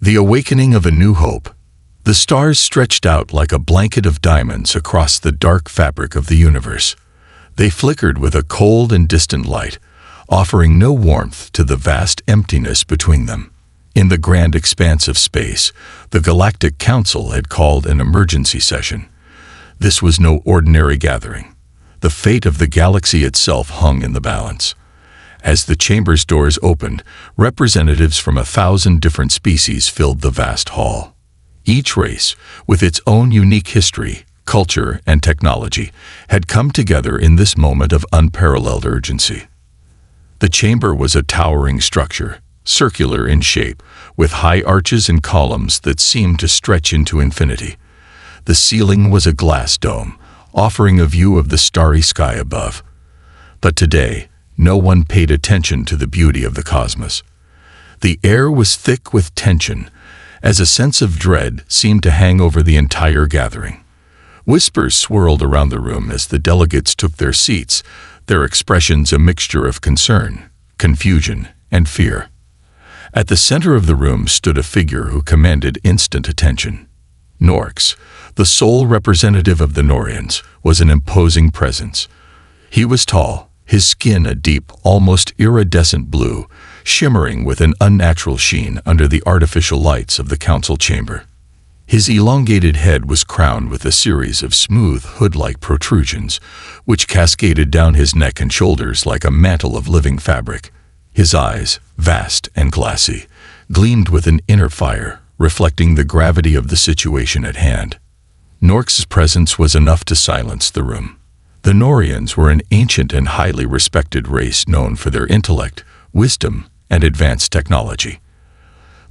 The awakening of a new hope. The stars stretched out like a blanket of diamonds across the dark fabric of the universe. They flickered with a cold and distant light, offering no warmth to the vast emptiness between them. In the grand expanse of space, the Galactic Council had called an emergency session. This was no ordinary gathering. The fate of the galaxy itself hung in the balance. As the chamber's doors opened, representatives from 1,000 different species filled the vast hall. Each race, with its own unique history, culture, and technology, had come together in this moment of unparalleled urgency. The chamber was a towering structure, circular in shape, with high arches and columns that seemed to stretch into infinity. The ceiling was a glass dome, offering a view of the starry sky above. But today, no one paid attention to the beauty of the cosmos. The air was thick with tension, as a sense of dread seemed to hang over the entire gathering. Whispers swirled around the room as the delegates took their seats, their expressions a mixture of concern, confusion, and fear. At the center of the room stood a figure who commanded instant attention. Norx, the sole representative of the Norians, was an imposing presence. He was tall, his skin a deep, almost iridescent blue, shimmering with an unnatural sheen under the artificial lights of the council chamber. His elongated head was crowned with a series of smooth, hood-like protrusions, which cascaded down his neck and shoulders like a mantle of living fabric. His eyes, vast and glassy, gleamed with an inner fire, reflecting the gravity of the situation at hand. Norx's presence was enough to silence the room. The Norians were an ancient and highly respected race known for their intellect, wisdom, and advanced technology.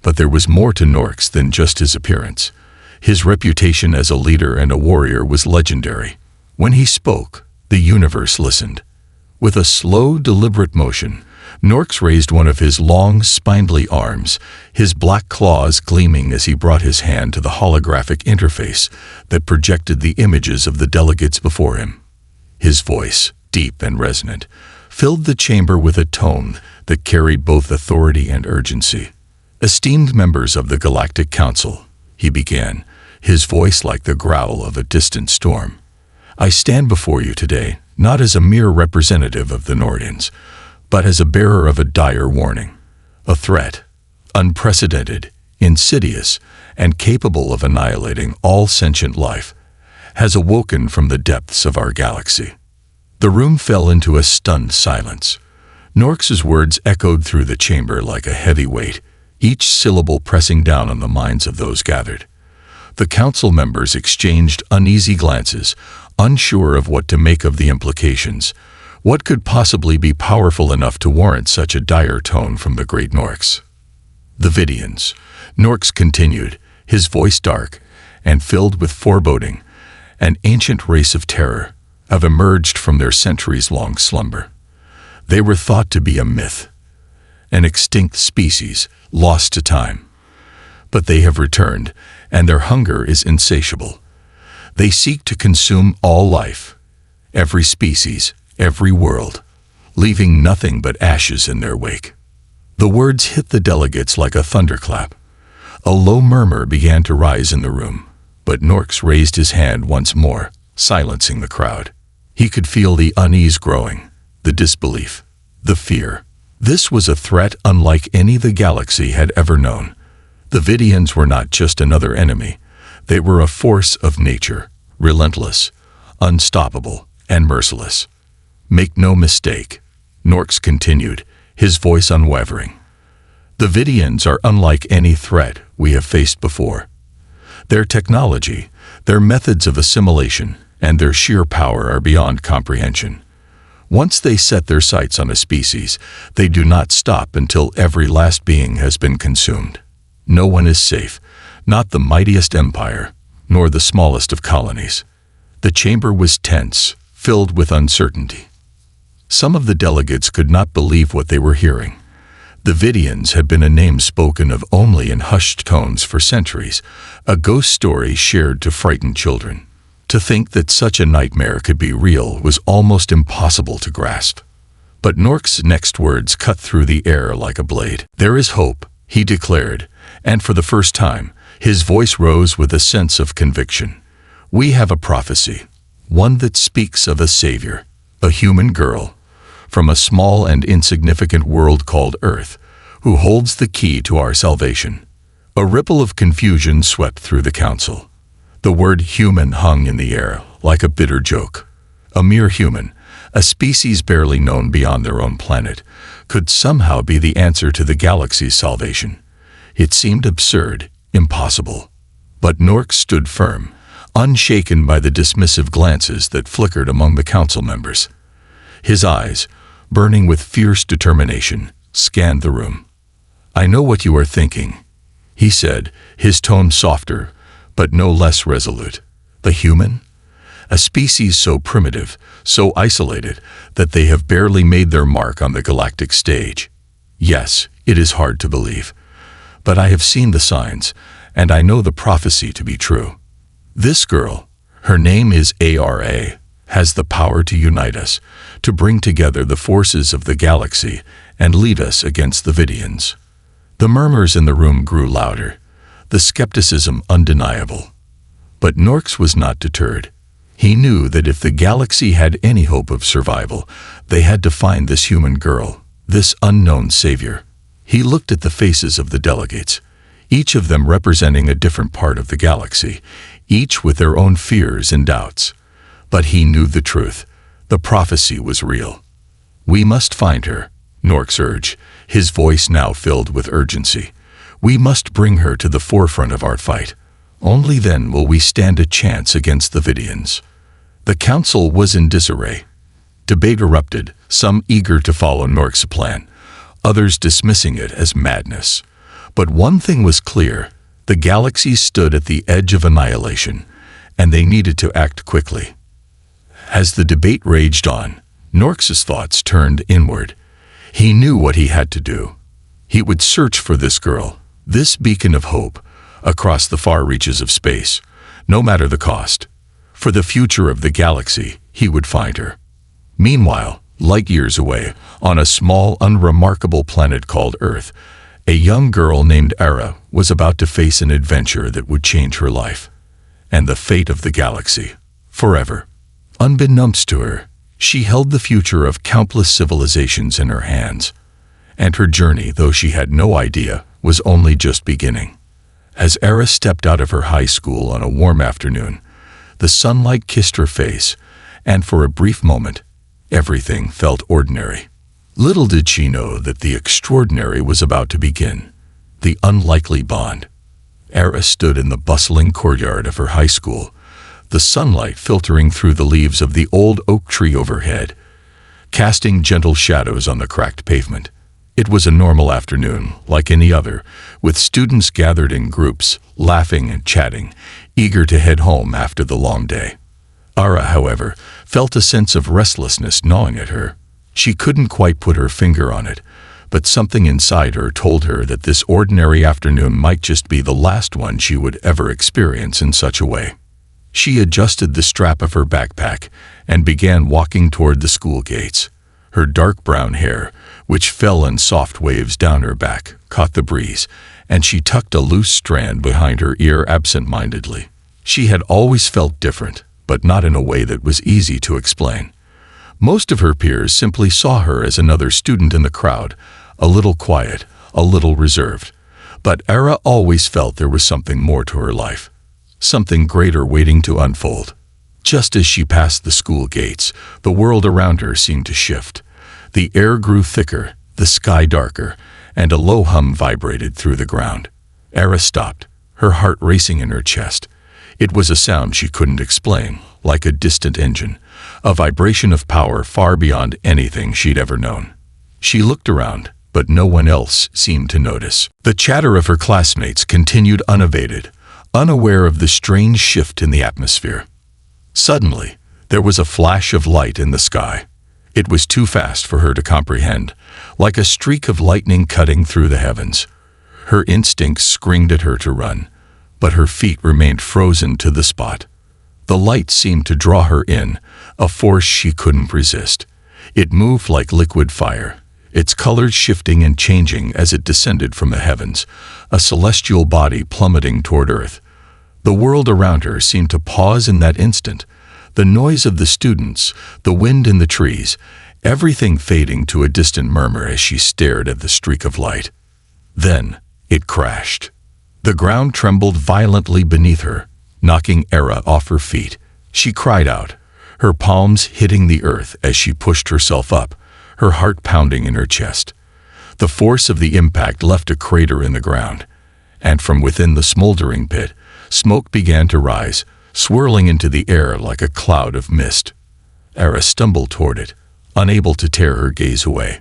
But there was more to Norx than just his appearance. His reputation as a leader and a warrior was legendary. When he spoke, the universe listened. With a slow, deliberate motion, Norx raised one of his long, spindly arms, his black claws gleaming as he brought his hand to the holographic interface that projected the images of the delegates before him. His voice, deep and resonant, filled the chamber with a tone that carried both authority and urgency. "Esteemed members of the Galactic Council," he began, his voice like the growl of a distant storm. "I stand before you today, not as a mere representative of the Nordians, but as a bearer of a dire warning. A threat, unprecedented, insidious, and capable of annihilating all sentient life, has awoken from the depths of our galaxy." The room fell into a stunned silence. Norx's words echoed through the chamber like a heavy weight, each syllable pressing down on the minds of those gathered. The council members exchanged uneasy glances, unsure of what to make of the implications. What could possibly be powerful enough to warrant such a dire tone from the great Norx? "The Vidians," Norx continued, his voice dark and filled with foreboding, "an ancient race of terror, have emerged from their centuries-long slumber. They were thought to be a myth, an extinct species, lost to time. But they have returned, and their hunger is insatiable. They seek to consume all life, every species, every world, leaving nothing but ashes in their wake." The words hit the delegates like a thunderclap. A low murmur began to rise in the room, but Norx raised his hand once more, silencing the crowd. He could feel the unease growing, the disbelief, the fear. This was a threat unlike any the galaxy had ever known. The Vidians were not just another enemy. They were a force of nature, relentless, unstoppable, and merciless. "Make no mistake," Norx continued, his voice unwavering. "The Vidians are unlike any threat we have faced before. Their technology, their methods of assimilation, and their sheer power are beyond comprehension. Once they set their sights on a species, they do not stop until every last being has been consumed. No one is safe, not the mightiest empire, nor the smallest of colonies." The chamber was tense, filled with uncertainty. Some of the delegates could not believe what they were hearing. The Vidians had been a name spoken of only in hushed tones for centuries, a ghost story shared to frighten children. To think that such a nightmare could be real was almost impossible to grasp. But Norx's next words cut through the air like a blade. "There is hope," he declared, And for the first time, his voice rose with a sense of conviction. "We have a prophecy, one that speaks of a savior, a human girl, from a small and insignificant world called Earth, who holds the key to our salvation." A ripple of confusion swept through the council. The word human hung in the air like a bitter joke. A mere human, a species barely known beyond their own planet, could somehow be the answer to the galaxy's salvation. It seemed absurd, impossible. But Nork stood firm, unshaken by the dismissive glances that flickered among the council members. His eyes, burning with fierce determination, scanned the room. "I know what you are thinking," he said, his tone softer, but no less resolute. "The human? A species so primitive, so isolated, that they have barely made their mark on the galactic stage. Yes, it is hard to believe. But I have seen the signs, and I know the prophecy to be true. This girl, her name is Ara, has the power to unite us, to bring together the forces of the galaxy and lead us against the Vidians." The murmurs in the room grew louder, the skepticism undeniable. But Norks was not deterred. He knew that if the galaxy had any hope of survival, they had to find this human girl, this unknown savior. He looked at the faces of the delegates, each of them representing a different part of the galaxy, each with their own fears and doubts. But he knew the truth. The prophecy was real. "We must find her," Norks urged, his voice now filled with urgency. "We must bring her to the forefront of our fight. Only then will we stand a chance against the Vidians." The council was in disarray. Debate erupted, some eager to follow Nork's plan, others dismissing it as madness. But one thing was clear: the galaxy stood at the edge of annihilation, and they needed to act quickly. As the debate raged on, Norks' thoughts turned inward. He knew what he had to do. He would search for this girl, this beacon of hope, across the far reaches of space, no matter the cost. For the future of the galaxy, he would find her. Meanwhile, light years away, on a small, unremarkable planet called Earth, a young girl named Ara was about to face an adventure that would change her life, and the fate of the galaxy, forever. Unbeknownst to her, she held the future of countless civilizations in her hands, and her journey, though she had no idea, was only just beginning. As Ara stepped out of her high school on a warm afternoon, the sunlight kissed her face, and for a brief moment, everything felt ordinary. Little did she know that the extraordinary was about to begin, the unlikely bond. Ara stood in the bustling courtyard of her high school, the sunlight filtering through the leaves of the old oak tree overhead, casting gentle shadows on the cracked pavement. It was a normal afternoon, like any other, with students gathered in groups, laughing and chatting, eager to head home after the long day. Ara, however, felt a sense of restlessness gnawing at her. She couldn't quite put her finger on it, but something inside her told her that this ordinary afternoon might just be the last one she would ever experience in such a way. She adjusted the strap of her backpack and began walking toward the school gates. Her dark brown hair, which fell in soft waves down her back, caught the breeze, and she tucked a loose strand behind her ear absent-mindedly. She had always felt different, but not in a way that was easy to explain. Most of her peers simply saw her as another student in the crowd, a little quiet, a little reserved. But Ara always felt there was something more to her life, something greater waiting to unfold. Just as she passed the school gates, the world around her seemed to shift. The air grew thicker, the sky darker, and a low hum vibrated through the ground. Ara stopped, her heart racing in her chest. It was a sound she couldn't explain, like a distant engine, a vibration of power far beyond anything she'd ever known. She looked around, but no one else seemed to notice. The chatter of her classmates continued unabated, unaware of the strange shift in the atmosphere. Suddenly, there was a flash of light in the sky. It was too fast for her to comprehend, like a streak of lightning cutting through the heavens. Her instincts screamed at her to run, but her feet remained frozen to the spot. The light seemed to draw her in, a force she couldn't resist. It moved like liquid fire, its colors shifting and changing as it descended from the heavens, a celestial body plummeting toward Earth. The world around her seemed to pause in that instant, the noise of the students, the wind in the trees, everything fading to a distant murmur as she stared at the streak of light. Then it crashed. The ground trembled violently beneath her, knocking Era off her feet. She cried out, her palms hitting the earth as she pushed herself up, her heart pounding in her chest. The force of the impact left a crater in the ground, and from within the smoldering pit, smoke began to rise, swirling into the air like a cloud of mist. Era stumbled toward it, unable to tear her gaze away.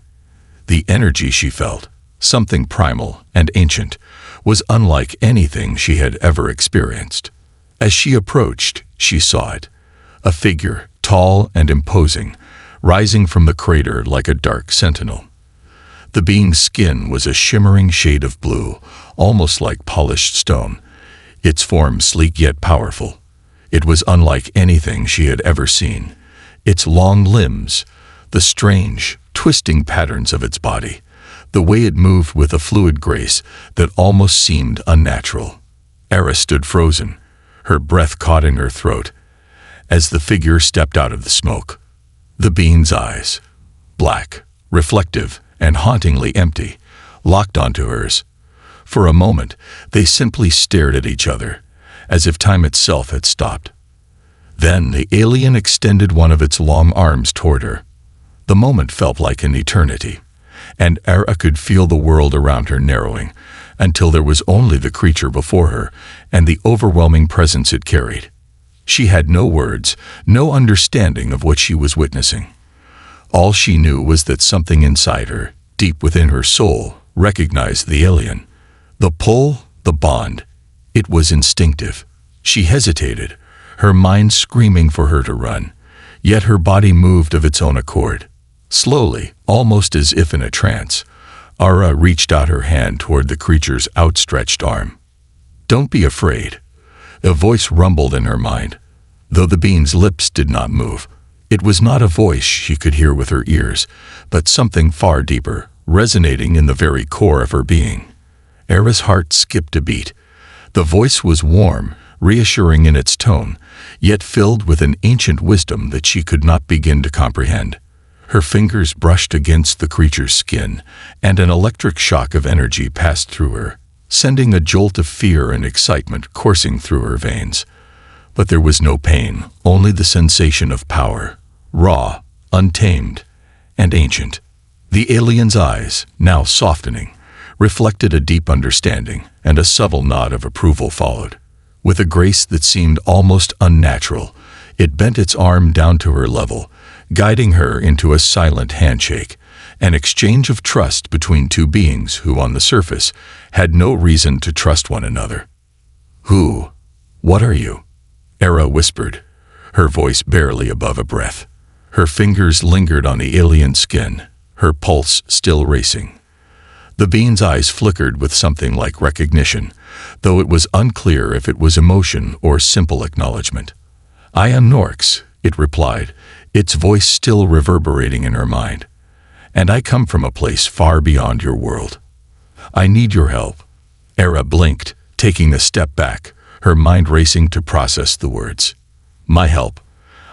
The energy she felt, something primal and ancient, was unlike anything she had ever experienced. As she approached, she saw it, a figure, tall and imposing, rising from the crater like a dark sentinel. The being's skin was a shimmering shade of blue, almost like polished stone, its form sleek yet powerful. It was unlike anything she had ever seen. Its long limbs, the strange, twisting patterns of its body, the way it moved with a fluid grace that almost seemed unnatural. Era stood frozen, her breath caught in her throat, as the figure stepped out of the smoke. The being's eyes, black, reflective, and hauntingly empty, locked onto hers. For a moment, they simply stared at each other, as if time itself had stopped. Then the alien extended one of its long arms toward her. The moment felt like an eternity, and Era could feel the world around her narrowing, until there was only the creature before her and the overwhelming presence it carried. She had no words, no understanding of what she was witnessing. All she knew was that something inside her, deep within her soul, recognized the alien. The pull, the bond. It was instinctive. She hesitated, her mind screaming for her to run, yet her body moved of its own accord. Slowly, almost as if in a trance, Ara reached out her hand toward the creature's outstretched arm. "Don't be afraid." A voice rumbled in her mind, though the being's lips did not move. It was not a voice she could hear with her ears, but something far deeper, resonating in the very core of her being. Era's heart skipped a beat. The voice was warm, reassuring in its tone, yet filled with an ancient wisdom that she could not begin to comprehend. Her fingers brushed against the creature's skin, and an electric shock of energy passed through her, sending a jolt of fear and excitement coursing through her veins. But there was no pain, only the sensation of power, raw, untamed, and ancient. The alien's eyes, now softening, reflected a deep understanding, and a subtle nod of approval followed. With a grace that seemed almost unnatural, it bent its arm down to her level, guiding her into a silent handshake, an exchange of trust between two beings who, on the surface, had no reason to trust one another. "Who? What are you?" Era whispered, her voice barely above a breath. Her fingers lingered on the alien skin, her pulse still racing. The being's eyes flickered with something like recognition, though it was unclear if it was emotion or simple acknowledgement. "I am Norx," it replied, its voice still reverberating in her mind. "And I come from a place far beyond your world. I need your help." Era blinked, taking a step back, her mind racing to process the words. "My help?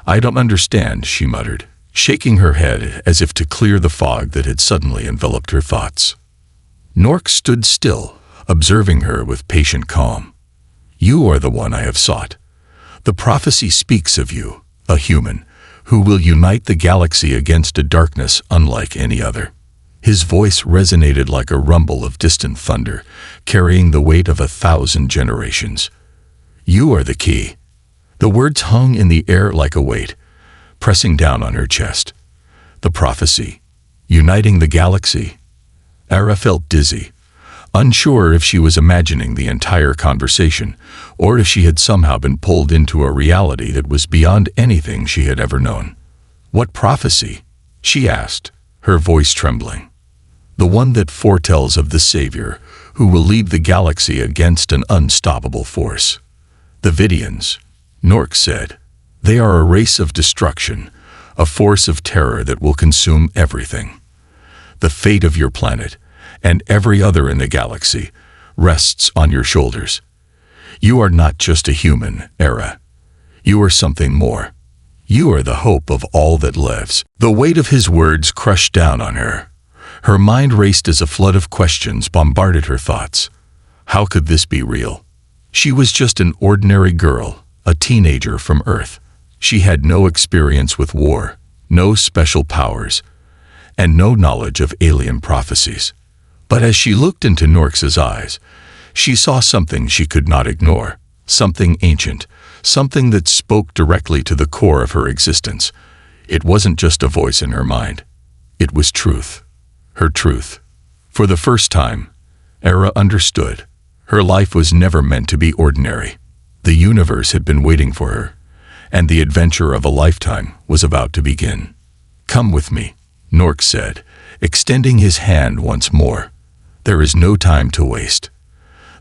I don't understand," she muttered, shaking her head as if to clear the fog that had suddenly enveloped her thoughts. Norx stood still, observing her with patient calm. "You are the one I have sought. The prophecy speaks of you, a human, who will unite the galaxy against a darkness unlike any other." His voice resonated like a rumble of distant thunder, carrying the weight of 1,000 generations. "You are the key." The words hung in the air like a weight, pressing down on her chest. The prophecy, uniting the galaxy. Era felt dizzy, unsure if she was imagining the entire conversation, or if she had somehow been pulled into a reality that was beyond anything she had ever known. "What prophecy?" she asked, her voice trembling. "The one that foretells of the Savior, who will lead the galaxy against an unstoppable force." "The Vidians," Norx said. "They are a race of destruction, a force of terror that will consume everything." The fate of your planet, and every other in the galaxy, rests on your shoulders. You are not just a human, Era. You are something more. You are the hope of all that lives. The weight of his words crushed down on her. Her mind raced as a flood of questions bombarded her thoughts. How could this be real? She was just an ordinary girl, a teenager from Earth. She had no experience with war, no special powers, and no knowledge of alien prophecies. But as she looked into Norx's eyes, she saw something she could not ignore, something ancient, something that spoke directly to the core of her existence. It wasn't just a voice in her mind. It was truth. Her truth. For the first time, Era understood. Her life was never meant to be ordinary. The universe had been waiting for her, and the adventure of a lifetime was about to begin. "Come with me," Norx said, extending his hand once more. "There is no time to waste.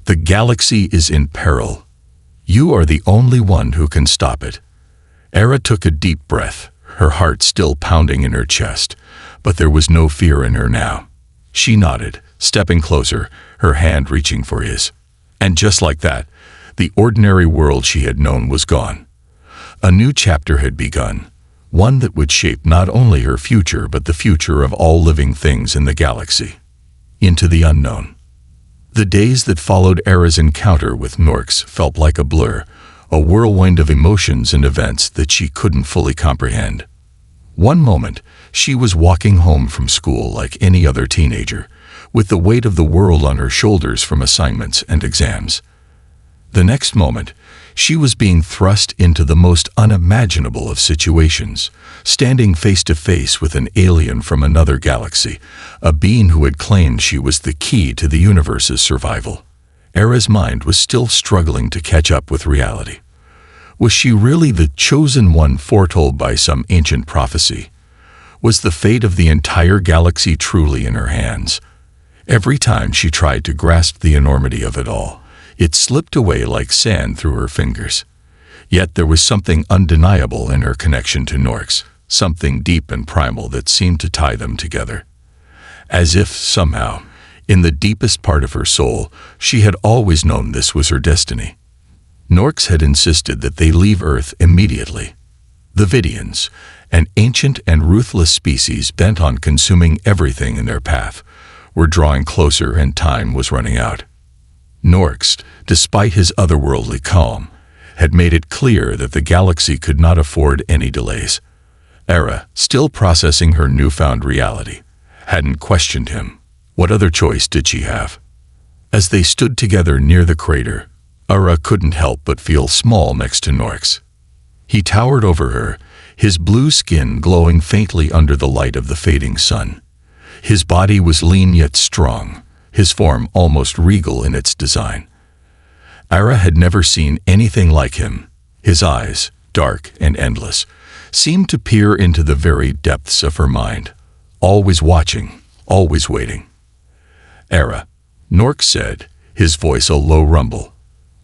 The galaxy is in peril. You are the only one who can stop it." Era took a deep breath, her heart still pounding in her chest, but there was no fear in her now. She nodded, stepping closer, her hand reaching for his. And just like that, the ordinary world she had known was gone. A new chapter had begun, one that would shape not only her future but the future of all living things in the galaxy. Into the unknown. The days that followed Era's encounter with Norx felt like a blur, a whirlwind of emotions and events that she couldn't fully comprehend. One moment, she was walking home from school like any other teenager, with the weight of the world on her shoulders from assignments and exams. The next moment, she was being thrust into the most unimaginable of situations, standing face to face with an alien from another galaxy, a being who had claimed she was the key to the universe's survival. Era's mind was still struggling to catch up with reality. Was she really the chosen one foretold by some ancient prophecy? Was the fate of the entire galaxy truly in her hands? Every time she tried to grasp the enormity of it all, it slipped away like sand through her fingers. Yet there was something undeniable in her connection to Norx, something deep and primal that seemed to tie them together. As if, somehow, in the deepest part of her soul, she had always known this was her destiny. Norx had insisted that they leave Earth immediately. The Vidians, an ancient and ruthless species bent on consuming everything in their path, were drawing closer and time was running out. Norx, despite his otherworldly calm, had made it clear that the galaxy could not afford any delays. Era, still processing her newfound reality, hadn't questioned him. What other choice did she have? As they stood together near the crater, Era couldn't help but feel small next to Norx. He towered over her, his blue skin glowing faintly under the light of the fading sun. His body was lean yet strong, his form almost regal in its design. Era had never seen anything like him. His eyes, dark and endless, seemed to peer into the very depths of her mind, always watching, always waiting. "Era," Norx said, his voice a low rumble.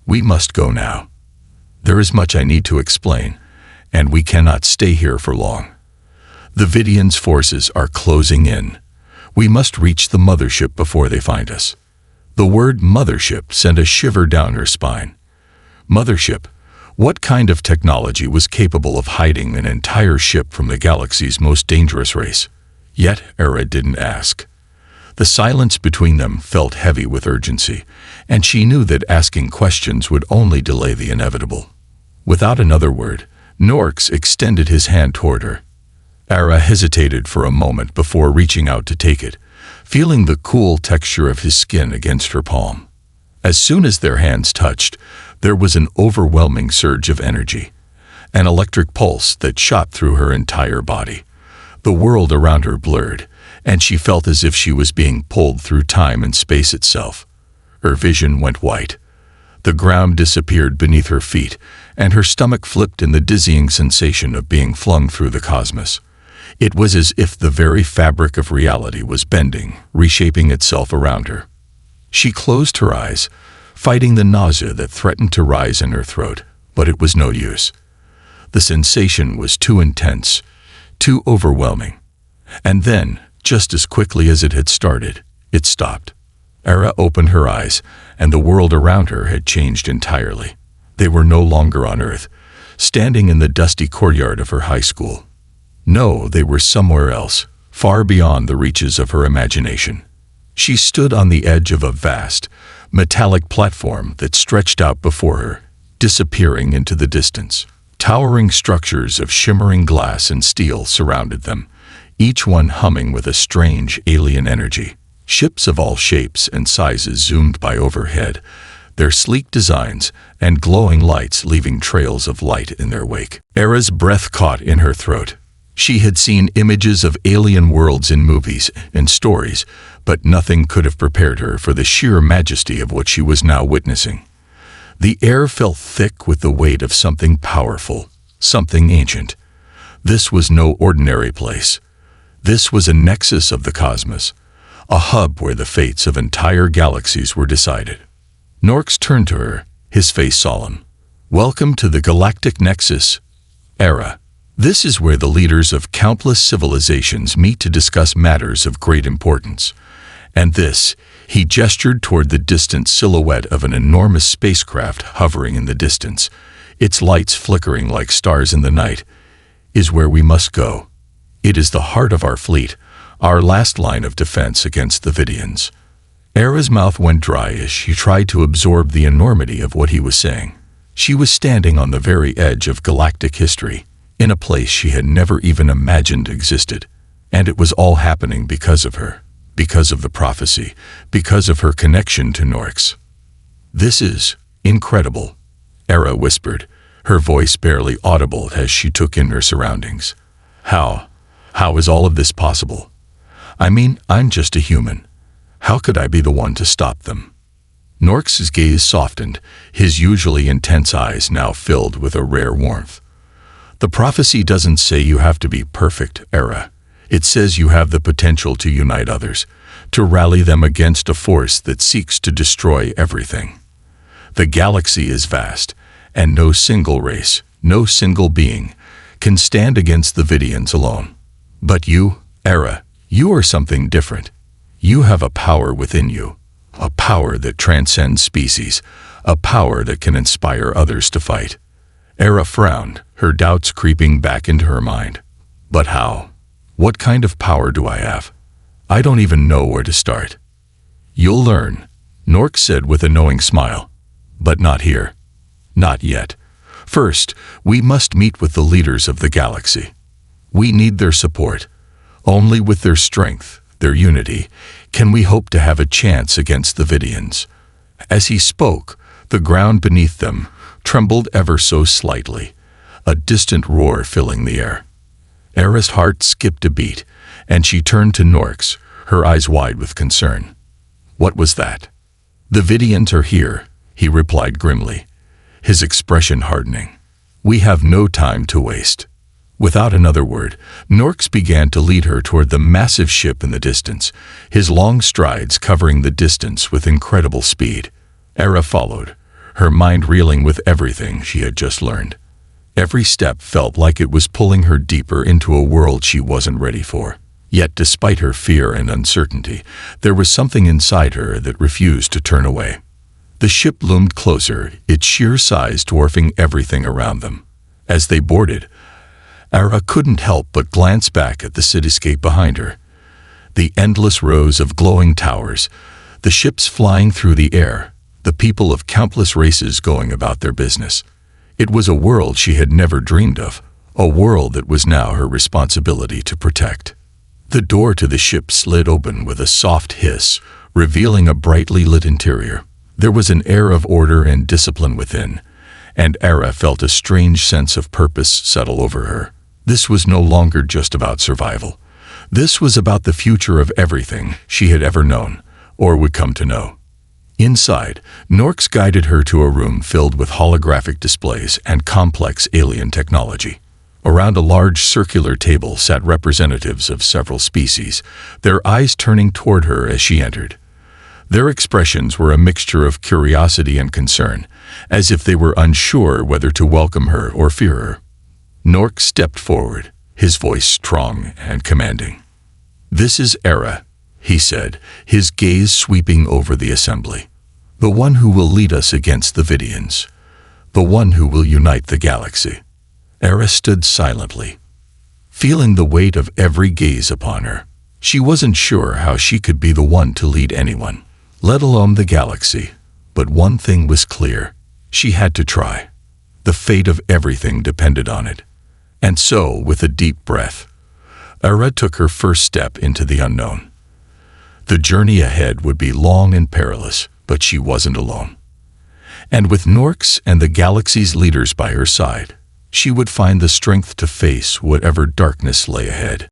"We must go now. There is much I need to explain, and we cannot stay here for long. The Vidians' forces are closing in. We must reach the mothership before they find us." The word mothership sent a shiver down her spine. Mothership? What kind of technology was capable of hiding an entire ship from the galaxy's most dangerous race? Yet Era didn't ask. The silence between them felt heavy with urgency, and she knew that asking questions would only delay the inevitable. Without another word, Norx extended his hand toward her. Era hesitated for a moment before reaching out to take it, feeling the cool texture of his skin against her palm. As soon as their hands touched, there was an overwhelming surge of energy, an electric pulse that shot through her entire body. The world around her blurred, and she felt as if she was being pulled through time and space itself. Her vision went white. The ground disappeared beneath her feet, and her stomach flipped in the dizzying sensation of being flung through the cosmos. It was as if the very fabric of reality was bending, reshaping itself around her. She closed her eyes, fighting the nausea that threatened to rise in her throat, but it was no use. The sensation was too intense, too overwhelming. And then, Just as quickly as it had started, it stopped. Era opened her eyes, and the world around her had changed entirely. They were no longer on Earth, standing in the dusty courtyard of her high school. No, they were somewhere else, far beyond the reaches of her imagination. She stood on the edge of a vast, metallic platform that stretched out before her, disappearing into the distance. Towering structures of shimmering glass and steel surrounded them, each one humming with a strange alien energy. Ships of all shapes and sizes zoomed by overhead, their sleek designs and glowing lights leaving trails of light in their wake. Era's breath caught in her throat. She had seen images of alien worlds in movies and stories, but nothing could have prepared her for the sheer majesty of what she was now witnessing. The air felt thick with the weight of something powerful, something ancient. This was no ordinary place. This was a nexus of the cosmos, a hub where the fates of entire galaxies were decided. Norks turned to her, his face solemn. "Welcome to the galactic nexus, Era. This is where the leaders of countless civilizations meet to discuss matters of great importance. And this," he gestured toward the distant silhouette of an enormous spacecraft hovering in the distance, its lights flickering like stars in the night, "is where we must go. It is the heart of our fleet, our last line of defense against the Vidians." Era's mouth went dry as she tried to absorb the enormity of what he was saying. She was standing on the very edge of galactic history, in a place she had never even imagined existed. And it was all happening because of her, because of the prophecy, because of her connection to Norks. "This is incredible," Era whispered, her voice barely audible as she took in her surroundings. How is all of this possible? I mean, I'm just a human. How could I be the one to stop them?" Norks' gaze softened, his usually intense eyes now filled with a rare warmth. "The prophecy doesn't say you have to be perfect, Era. It says you have the potential to unite others, to rally them against a force that seeks to destroy everything. The galaxy is vast, and no single race, no single being, can stand against the Vidians alone. But you, Era, you are something different. You have a power within you, a power that transcends species, a power that can inspire others to fight." Era frowned, her doubts creeping back into her mind. "But how? What kind of power do I have? I don't even know where to start." "You'll learn," Nork said with a knowing smile. "But not here. Not yet. First, we must meet with the leaders of the galaxy. We need their support. Only with their strength, their unity, can we hope to have a chance against the Vidians." As he spoke, the ground beneath them trembled ever so slightly, a distant roar filling the air. Era's heart skipped a beat, and she turned to Norks, her eyes wide with concern. "What was that?" "The Vidians are here," he replied grimly, his expression hardening. "We have no time to waste." Without another word, Norks began to lead her toward the massive ship in the distance, his long strides covering the distance with incredible speed. Era followed, her mind reeling with everything she had just learned. Every step felt like it was pulling her deeper into a world she wasn't ready for. Yet despite her fear and uncertainty, there was something inside her that refused to turn away. The ship loomed closer, its sheer size dwarfing everything around them. As they boarded, Era couldn't help but glance back at the cityscape behind her. The endless rows of glowing towers, the ships flying through the air, the people of countless races going about their business. It was a world she had never dreamed of, a world that was now her responsibility to protect. The door to the ship slid open with a soft hiss, revealing a brightly lit interior. There was an air of order and discipline within, and Era felt a strange sense of purpose settle over her. This was no longer just about survival. This was about the future of everything she had ever known, or would come to know. Inside, Norks guided her to a room filled with holographic displays and complex alien technology. Around a large circular table sat representatives of several species, their eyes turning toward her as she entered. Their expressions were a mixture of curiosity and concern, as if they were unsure whether to welcome her or fear her. Nork stepped forward, his voice strong and commanding. "This is Era," he said, his gaze sweeping over the assembly. "The one who will lead us against the Vidians. The one who will unite the galaxy." Era stood silently, feeling the weight of every gaze upon her. She wasn't sure how she could be the one to lead anyone, let alone the galaxy. But one thing was clear. She had to try. The fate of everything depended on it. And so, with a deep breath, Era took her first step into the unknown. The journey ahead would be long and perilous, but she wasn't alone. And with Norks and the galaxy's leaders by her side, she would find the strength to face whatever darkness lay ahead.